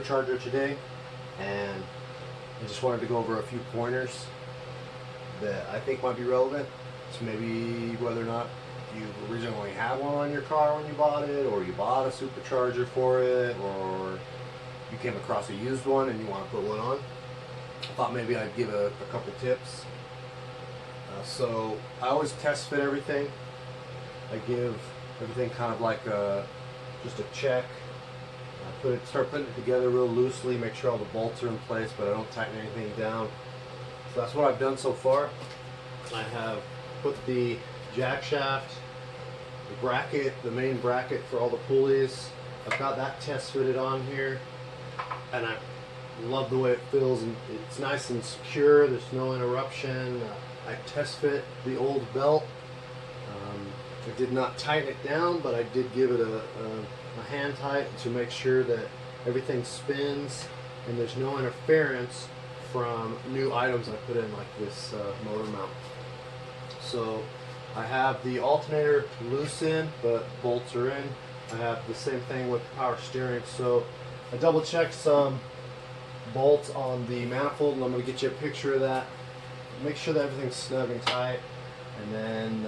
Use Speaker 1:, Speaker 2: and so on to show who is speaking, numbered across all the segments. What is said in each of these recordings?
Speaker 1: Supercharger today, and I just wanted to go over a few pointers that I think might be relevant to maybe whether or not you originally had one on your car when you bought it, or you bought a Supercharger for it, or you came across a used one and you want to put one on. I thought maybe I'd give a couple tips. So I always test fit everything. I give everything kind of like just a check. Start putting it together real loosely, make sure all the bolts are in place, but I don't tighten anything down. So that's what I've done so far. I have put the jack shaft, the bracket, the main bracket for all the pulleys. I've got that test fitted on here, and I love the way it feels, and it's nice and secure. There's no interruption. I test fit the old belt. I did not tighten it down, but I did give it a hand tight to make sure that everything spins and there's no interference from new items I put in, like this motor mount. So I have the alternator loose in, but bolts are in. I have the same thing with power steering. So I double checked some bolts on the manifold, and I'm going to get you a picture of that. Make sure that everything's snug and tight. And then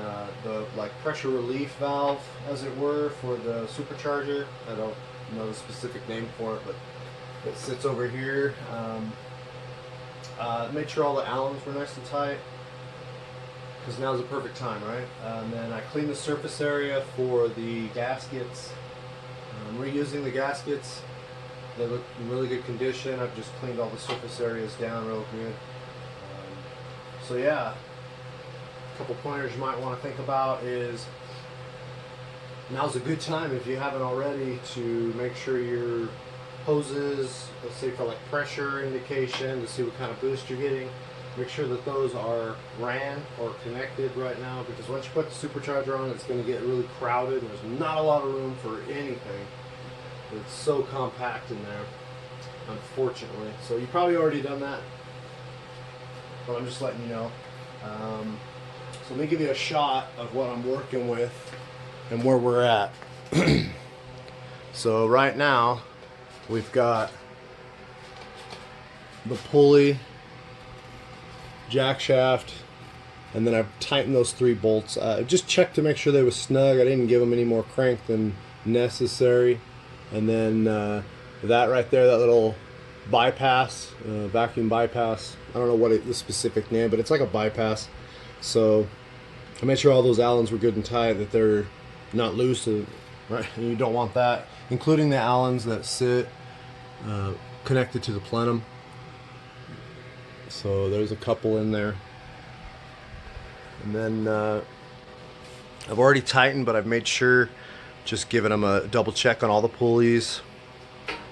Speaker 1: the pressure relief valve, as it were, for the Supercharger. I don't know the specific name for it, but it sits over here. Made sure all the Allens were nice and tight, because now's the perfect time, right? And then I cleaned the surface area for the gaskets. I'm reusing the gaskets. They look in really good condition. I've just cleaned all the surface areas down real good. So yeah. A couple pointers you might want to think about is now's a good time, if you haven't already, to make sure your hoses, let's say for like pressure indication to see what kind of boost you're getting, make sure that those are ran or connected right now, because once you put the Supercharger on, it's going to get really crowded and there's not a lot of room for anything. It's so compact in there, unfortunately. So you've probably already done that, but I'm just letting you know. So let me give you a shot of what I'm working with and where we're at. So right now we've got the pulley, jack shaft, and then I've tightened those 3 bolts. Just checked to make sure they were snug. I didn't give them any more crank than necessary. And then that right there, that little bypass, vacuum bypass, I don't know what the specific name, but it's like a bypass. So I made sure all those Allens were good and tight, that they're not loose, right? And you don't want that, including the Allens that sit connected to the plenum. So there's a couple in there. And then I've already tightened, but I've made sure, just giving them a double check on all the pulleys.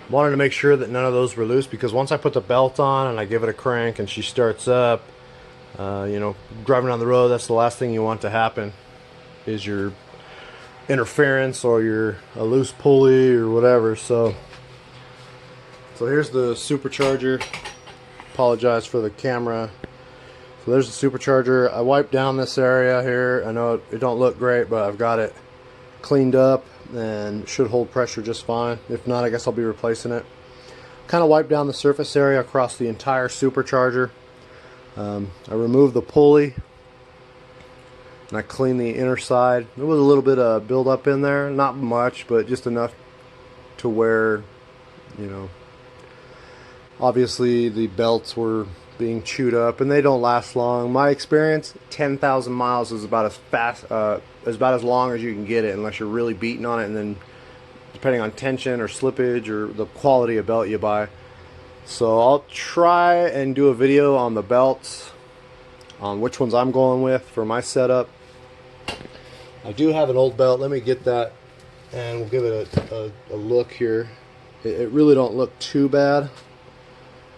Speaker 1: Wanted to make sure that none of those were loose, because once I put the belt on and I give it a crank and she starts up, you know, driving down the road, that's the last thing you want to happen, is your interference or a loose pulley or whatever. So here's the Supercharger. Apologize for the camera. So there's the Supercharger. I wiped down this area here. I know it don't look great, but I've got it cleaned up and should hold pressure just fine. If not, I guess I'll be replacing it. Kind of wiped down the surface area across the entire Supercharger. I removed the pulley and I cleaned the inner side. There was a little bit of buildup in there, not much, but just enough to where, you know, obviously the belts were being chewed up, and they don't last long. My experience, 10,000 miles is about as fast, about as long as you can get it, unless you're really beating on it, and then depending on tension or slippage or the quality of belt you buy. So I'll try and do a video on the belts, on which ones I'm going with for my setup. I do have an old belt. Let me get that and we'll give it a look here. It really don't look too bad.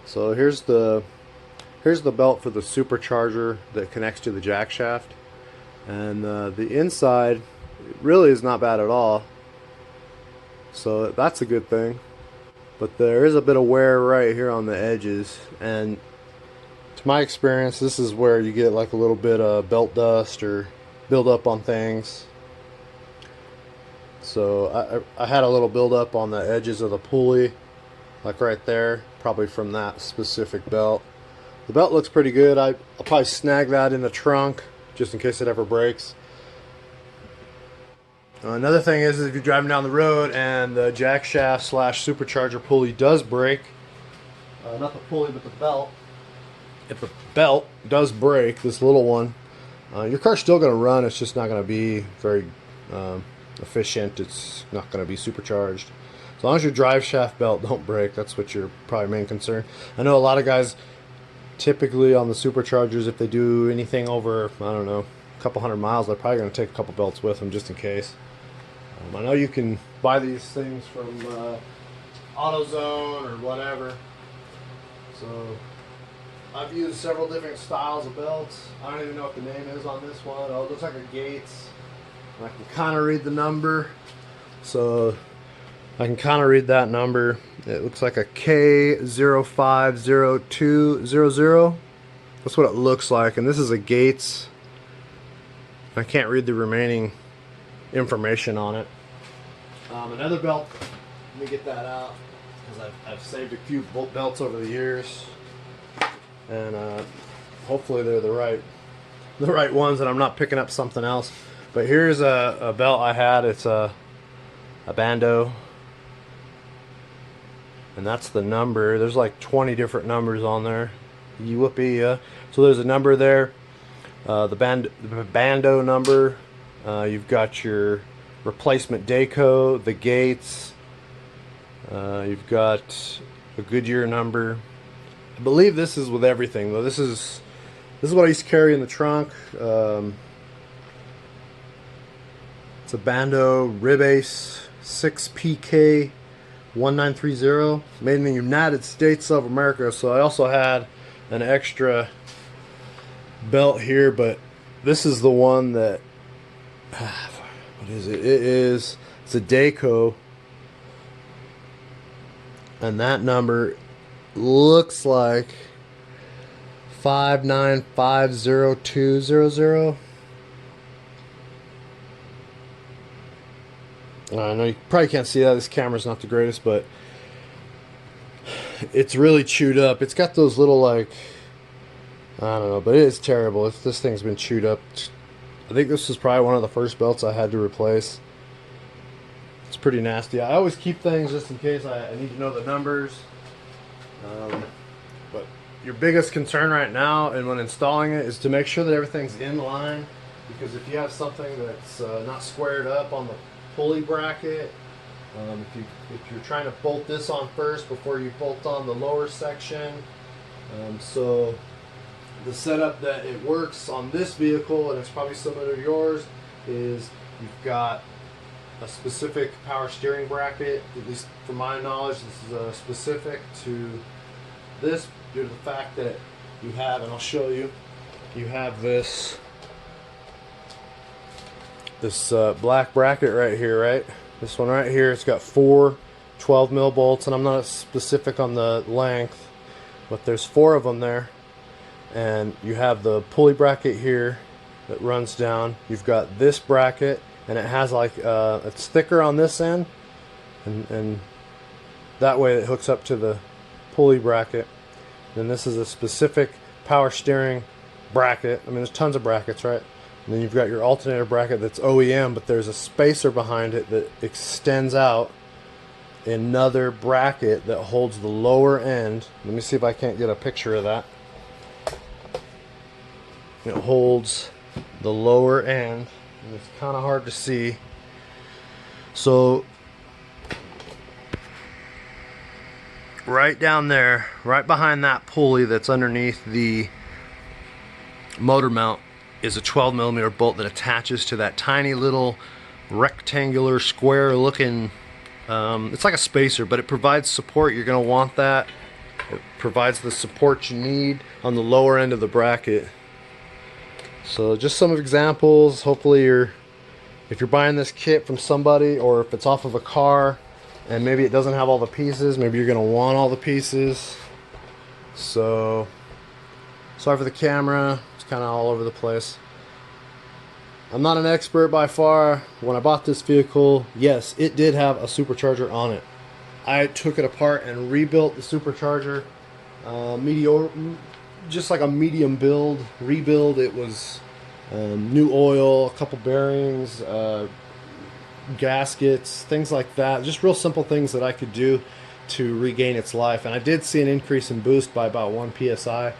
Speaker 1: So here's the belt for the Supercharger that connects to the jack shaft, and the inside really is not bad at all. So that's a good thing. But there is a bit of wear right here on the edges, and to my experience, this is where you get like a little bit of belt dust or build up on things. So I had a little build up on the edges of the pulley, like right there, probably from that specific belt. The belt looks pretty good. I'll probably snag that in the trunk just in case it ever breaks. Another thing is if you're driving down the road and the jack shaft slash supercharger pulley does break, not the pulley but the belt, if the belt does break, this little one, your car's still going to run. It's just not going to be very efficient. It's not going to be supercharged. As long as your drive shaft belt don't break, that's what your probably main concern. I know a lot of guys typically on the superchargers, if they do anything over, I don't know, a couple 100 miles, they're probably going to take a couple belts with them just in case. I know you can buy these things from AutoZone or whatever. So I've used several different styles of belts. I don't even know what the name is on this one. Oh, it looks like a Gates. I can kind of read the number. So I can kind of read that number. It looks like a K050200. That's what it looks like. And this is a Gates. I can't read the remaining information on it. Another belt, let me get that out because I've saved a few belts over the years, and hopefully they're the right ones and I'm not picking up something else. But here's a belt I had. It's a Bando, and that's the number. There's like 20 different numbers on there. You whoopee, so there's a number there. The Bando number. You've got your replacement Dayco, the Gates. You've got a Goodyear number. I believe this is with everything though. This is what I used to carry in the trunk. It's a Bando Ribace 6PK 1930, made in the United States of America. So I also had an extra belt here, but this is the one that what is it? It's a Dayco, and that number looks like 59500200. I know you probably can't see that. This camera's not the greatest, but it's really chewed up. It's got those little, like, I don't know, but it is terrible. This thing's been chewed up. I think this is probably one of the first belts I had to replace. It's pretty nasty. I always keep things just in case I need to know the numbers. But your biggest concern right now and when installing it is to make sure that everything's in line, because if you have something that's not squared up on the pulley bracket, if you're trying to bolt this on first before you bolt on the lower section, so the setup that it works on this vehicle, and it's probably similar to yours, is you've got a specific power steering bracket. At least from my knowledge, this is specific to this due to the fact that you have, and I'll show you, you have this black bracket right here, right? This one right here, it's got 4 12 mil bolts, and I'm not specific on the length, but there's 4 of them there. And you have the pulley bracket here that runs down. You've got this bracket, and it has like it's thicker on this end, and that way it hooks up to the pulley bracket. Then this is a specific power steering bracket. I mean, there's tons of brackets, right? And then you've got your alternator bracket that's OEM, but there's a spacer behind it that extends out another bracket that holds the lower end. Let me see if I can't get a picture of that. It holds the lower end, and it's kind of hard to see. So right down there, right behind that pulley that's underneath the motor mount, is a 12 millimeter bolt that attaches to that tiny little rectangular square looking, it's like a spacer, but it provides support. You're going to want that. It provides the support you need on the lower end of the bracket. So just some examples. Hopefully if you're buying this kit from somebody, or if it's off of a car and maybe it doesn't have all the pieces, maybe you're going to want all the pieces. So sorry for the camera, it's kind of all over the place. I'm not an expert by far. When I bought this vehicle, yes, it did have a supercharger on it. I took it apart and rebuilt the supercharger. Meteor, just like a medium build, rebuild. It was new oil, a couple bearings, gaskets, things like that. Just real simple things that I could do to regain its life. And I did see an increase in boost by about 1 psi,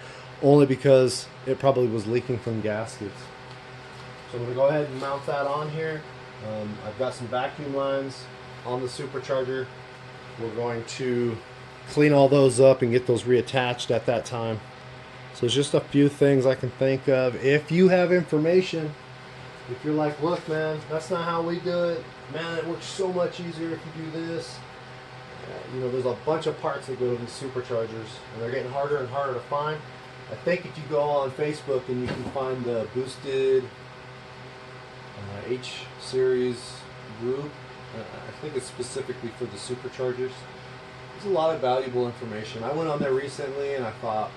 Speaker 1: only because it probably was leaking from gaskets. So I'm going to go ahead and mount that on here. I've got some vacuum lines on the supercharger. We're going to clean all those up and get those reattached at that time. So it's just a few things I can think of. If you have information, if you're like, look man, that's not how we do it, man, it works so much easier if you do this. You know, there's a bunch of parts that go to these superchargers, and they're getting harder and harder to find. I think if you go on Facebook and you can find the boosted H series group, I think it's specifically for the superchargers. There's a lot of valuable information. I went on there recently and I thought,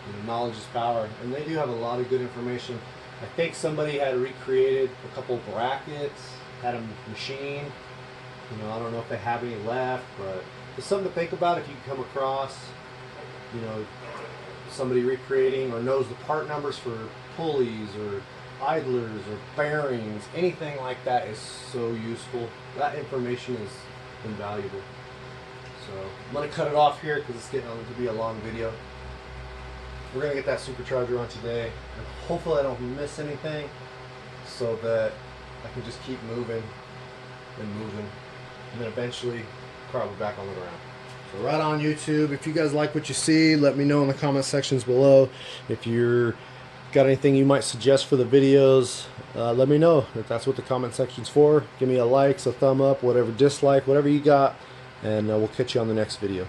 Speaker 1: you know, knowledge is power, and they do have a lot of good information. I think somebody had recreated a couple brackets, had them machined. You know, I don't know if they have any left, but it's something to think about if you come across, you know, somebody recreating or knows the part numbers for pulleys or idlers or bearings. Anything like that is so useful. That information is invaluable. So I'm going to cut it off here because it's getting to be a long video. We're going to get that supercharger on today, and hopefully I don't miss anything so that I can just keep moving and moving, and then eventually car will be back on the ground. So right on YouTube, if you guys like what you see, let me know in the comment sections below. If you're got anything you might suggest for the videos, let me know. If that's what the comment section's for, give me a like, a thumb up, whatever, dislike, whatever you got, and we'll catch you on the next video.